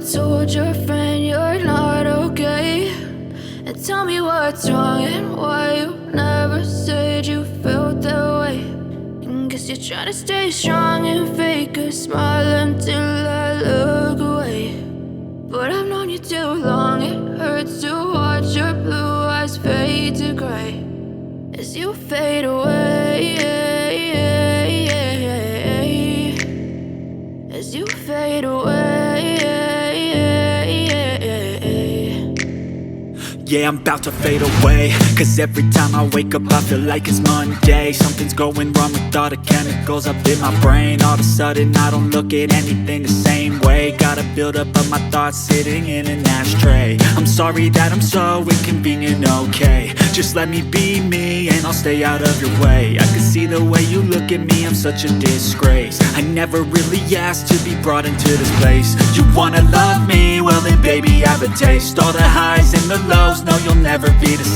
told your friend you're not okay? And tell me what's wrong and why you never said you felt that way. And guess you're trying to stay strong and fake a smile until I look away. But I've known you too long, it hurts to watch your blue eyes fade to gray as you fade away, as you fade away. Yeah, I'm about to fade away, cause every time I wake up I feel like it's Monday. Something's going wrong with all the chemicals up in my brain. All of a sudden I don't look at anything the same way. Got a build up of my thoughts sitting in an ashtray. I'm sorry that I'm so inconvenient, okay? Just let me be me and I'll stay out of your way. I can see the way you look at me, I'm such a disgrace. I never really asked to be brought into this place. You wanna love me? Well then baby, have a taste. All the highs and the lows, no, you'll never be the same.